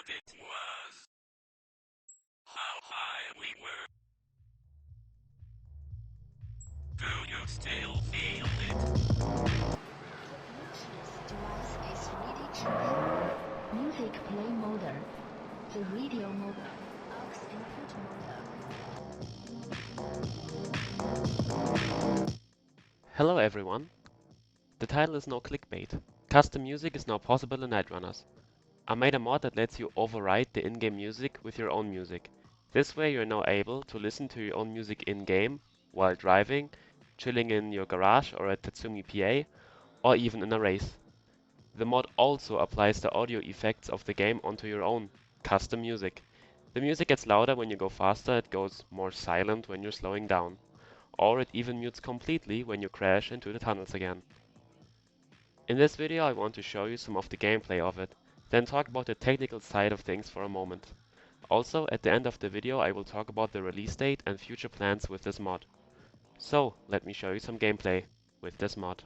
what it was. How high we were. Do you still feel it? Bluetooth device is ready to pair. Music play mode. The radio mode. Aux input mode. Hello everyone. The title is no clickbait. Custom music is now possible in Nightrunners. I made a mod that lets you override the in-game music with your own music. This way you're now able to listen to your own music in-game, while driving, chilling in your garage or at Tatsumi PA, or even in a race. The mod also applies the audio effects of the game onto your own custom music. The music gets louder when you go faster, it goes more silent when you're slowing down, or it even mutes completely when you crash into the tunnels again. In this video I want to show you some of the gameplay of it, then talk about the technical side of things for a moment. Also, at the end of the video I will talk about the release date and future plans with this mod. So, let me show you some gameplay with this mod.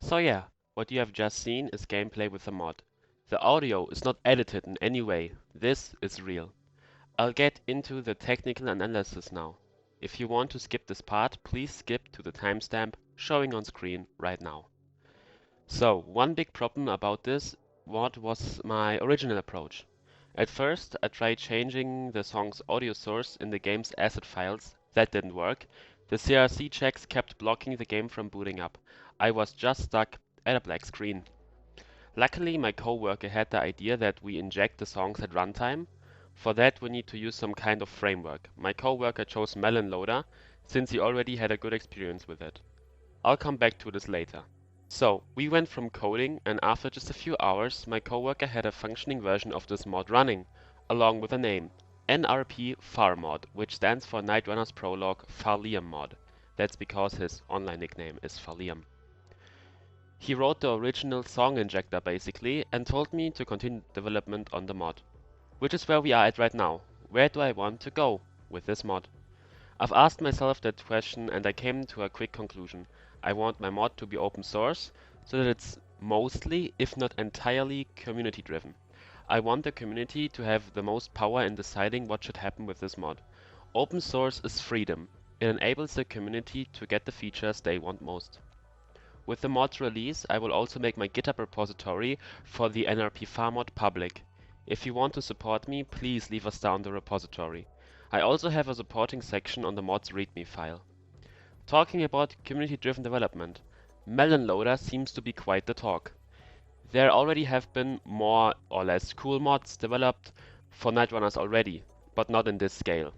So yeah, what you have just seen is gameplay with the mod. The audio is not edited in any way, this is real. I'll get into the technical analysis now. If you want to skip this part, please skip to the timestamp showing on screen right now. So, one big problem about this mod was my original approach. At first, I tried changing the song's audio source in the game's asset files. That didn't work. The CRC checks kept blocking the game from booting up. I was just stuck at a black screen. Luckily, my coworker had the idea that we inject the songs at runtime. For that, we need to use some kind of framework. My coworker chose Melon Loader, since he already had a good experience with it. I'll come back to this later. So, we went from coding, and after just a few hours, my coworker had a functioning version of this mod running, along with a name, NRPFarMod, which stands for Nightrunners Prologue Farliam mod. That's because his online nickname is Farliam. He wrote the original song injector basically, and told me to continue development on the mod. Which is where we are at right now. Where do I want to go with this mod? I've asked myself that question and I came to a quick conclusion. I want my mod to be open source, so that it's mostly, if not entirely, community driven. I want the community to have the most power in deciding what should happen with this mod. Open source is freedom. It enables the community to get the features they want most. With the mod's release, I will also make my GitHub repository for the NRPFarMod public. If you want to support me, please leave a star on the repository. I also have a supporting section on the mod's README file. Talking about community-driven development, Melon Loader seems to be quite the talk. There already have been more or less cool mods developed for Nightrunners already, but not in this scale.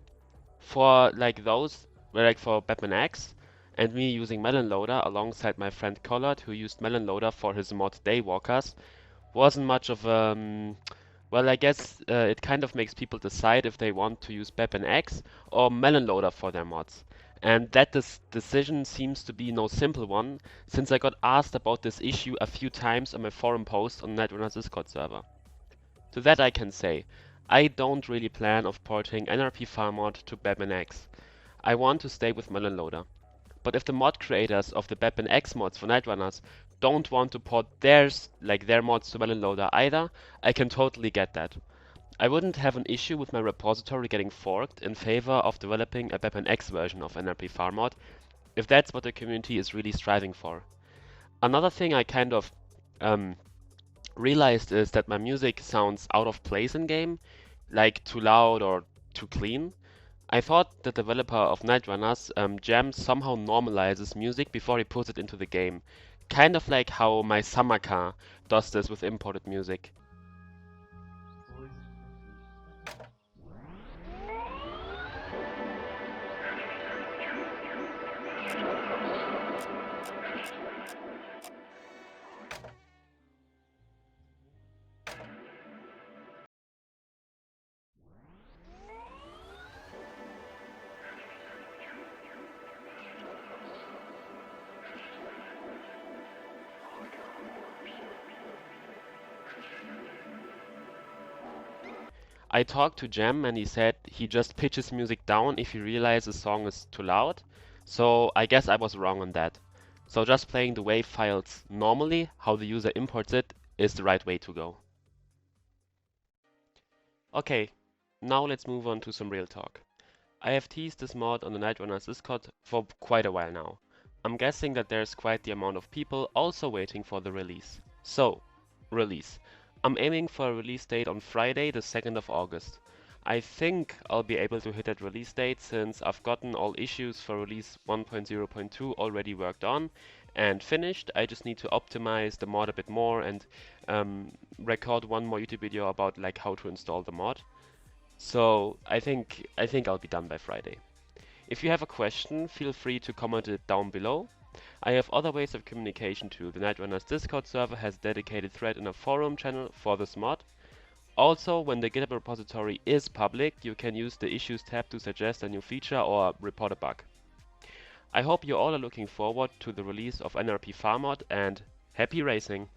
For for Batman X, and me using Melon Loader alongside my friend Collard, who used Melon Loader for his mod Daywalkers, wasn't much of well, I guess it kind of makes people decide if they want to use Batman X or Melon Loader for their mods. And that decision seems to be no simple one, since I got asked about this issue a few times on my forum post on Nightrunner's Discord server. To that I can say, I don't really plan of porting NRPFarMod to Batman X. I want to stay with Melon Loader. But if the mod creators of the Batman X mods for Night Runners don't want to port theirs, like their mods to Melon Loader either, I can totally get that. I wouldn't have an issue with my repository getting forked in favor of developing a Batman X version of NRPFarMod, if that's what the community is really striving for. Another thing I kind of realized is that my music sounds out of place in game, like too loud or too clean. I thought the developer of Night Runners, Jam, somehow normalizes music before he puts it into the game. Kind of like how my summer car does this with imported music. I talked to Jam and he said he just pitches music down if he realizes a song is too loud, so I guess I was wrong on that. So just playing the WAV files normally, how the user imports it, is the right way to go. Okay, now let's move on to some real talk. I have teased this mod on the Night Runners Discord for quite a while now. I'm guessing that there's quite the amount of people also waiting for the release. So, release. I'm aiming for a release date on Friday, the 2nd of August. I think I'll be able to hit that release date since I've gotten all issues for release 1.0.2 already worked on and finished. I just need to optimize the mod a bit more and record one more YouTube video about like how to install the mod. So I think I'll be done by Friday. If you have a question, feel free to comment it down below. I have other ways of communication too. The Night Runners Discord server has a dedicated thread in a forum channel for this mod. Also, when the GitHub repository is public, you can use the Issues tab to suggest a new feature or report a bug. I hope you all are looking forward to the release of NRPFarMod and happy racing!